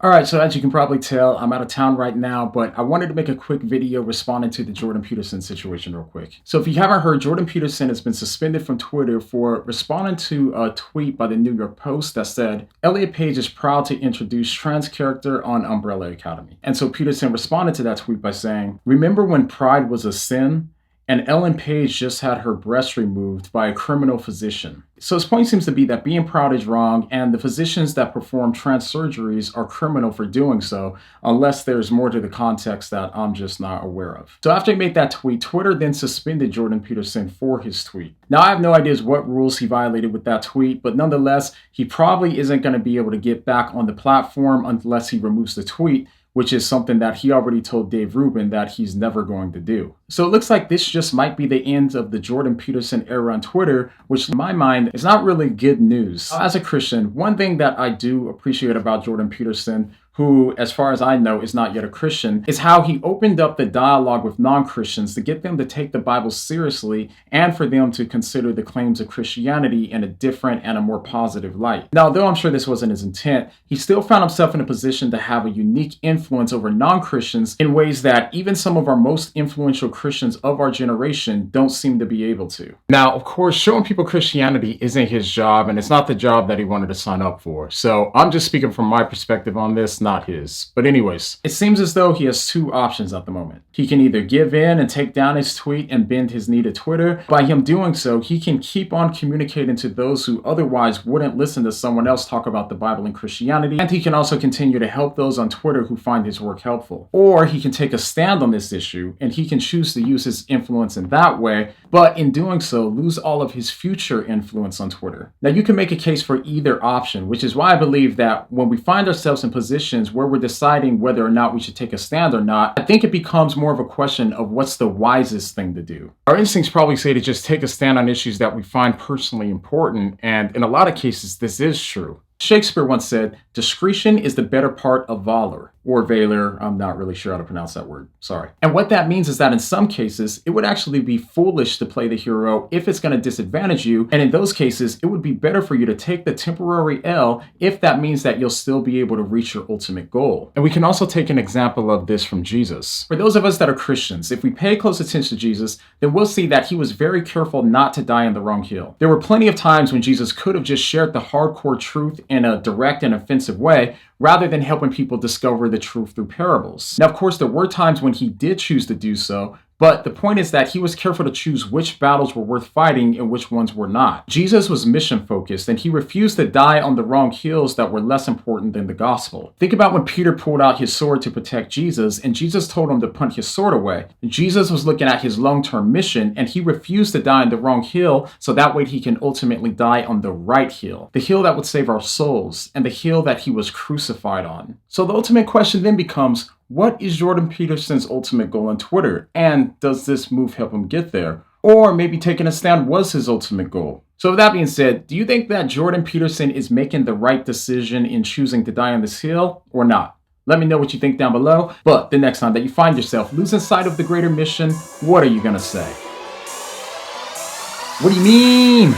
All right, so as you can probably tell, I'm out of town right now, but I wanted to make a quick video responding to the Jordan Peterson situation real quick. So if you haven't heard, Jordan Peterson has been suspended from Twitter for responding to a tweet by the New York Post that said, Elliot Page is proud to introduce trans character on Umbrella Academy. And so Peterson responded to that tweet by saying, remember when pride was a sin? And Ellen Page just had her breast removed by a criminal physician. So his point seems to be that being proud is wrong, and the physicians that perform trans surgeries are criminal for doing so, unless there's more to the context that I'm just not aware of. So after he made that tweet, Twitter then suspended Jordan Peterson for his tweet. Now, I have no idea what rules he violated with that tweet, but nonetheless, he probably isn't going to be able to get back on the platform unless he removes the tweet, which is something that he already told Dave Rubin that he's never going to do. So it looks like this just might be the end of the Jordan Peterson era on Twitter, which in my mind is not really good news. As a Christian, one thing that I do appreciate about Jordan Peterson, who, as far as I know, is not yet a Christian, is how he opened up the dialogue with non-Christians to get them to take the Bible seriously and for them to consider the claims of Christianity in a different and a more positive light. Now, though I'm sure this wasn't his intent, he still found himself in a position to have a unique influence over non-Christians in ways that even some of our most influential Christians of our generation don't seem to be able to. Now, of course, showing people Christianity isn't his job, and it's not the job that he wanted to sign up for. So I'm just speaking from my perspective on this, not his. But anyways, it seems as though he has two options at the moment. He can either give in and take down his tweet and bend his knee to Twitter. By him doing so, he can keep on communicating to those who otherwise wouldn't listen to someone else talk about the Bible and Christianity, and he can also continue to help those on Twitter who find his work helpful. Or he can take a stand on this issue, and he can choose to use his influence in that way, but in doing so, lose all of his future influence on Twitter. Now, you can make a case for either option, which is why I believe that when we find ourselves in positions where we're deciding whether or not we should take a stand or not, I think it becomes more of a question of what's the wisest thing to do. Our instincts probably say to just take a stand on issues that we find personally important, and in a lot of cases, this is true. Shakespeare once said, discretion is the better part of valor, or valor. I'm not really sure how to pronounce that word. Sorry. And what that means is that in some cases, it would actually be foolish to play the hero if it's going to disadvantage you. And in those cases, it would be better for you to take the temporary L if that means that you'll still be able to reach your ultimate goal. And we can also take an example of this from Jesus. For those of us that are Christians, if we pay close attention to Jesus, then we'll see that he was very careful not to die on the wrong hill. There were plenty of times when Jesus could have just shared the hardcore truth in a direct and offensive way, rather than helping people discover the truth through parables. Now, of course, there were times when he did choose to do so, but the point is that he was careful to choose which battles were worth fighting and which ones were not. Jesus was mission focused, and he refused to die on the wrong hills that were less important than the gospel. Think about when Peter pulled out his sword to protect Jesus, and Jesus told him to put his sword away. Jesus was looking at his long-term mission, and he refused to die on the wrong hill so that way he can ultimately die on the right hill, the hill that would save our souls, and the hill that he was crucified on. So the ultimate question then becomes, what is Jordan Peterson's ultimate goal on Twitter? And does this move help him get there? Or maybe taking a stand was his ultimate goal. So with that being said, do you think that Jordan Peterson is making the right decision in choosing to die on this hill or not? Let me know what you think down below. But the next time that you find yourself losing sight of the greater mission, what are you going to say? What do you mean?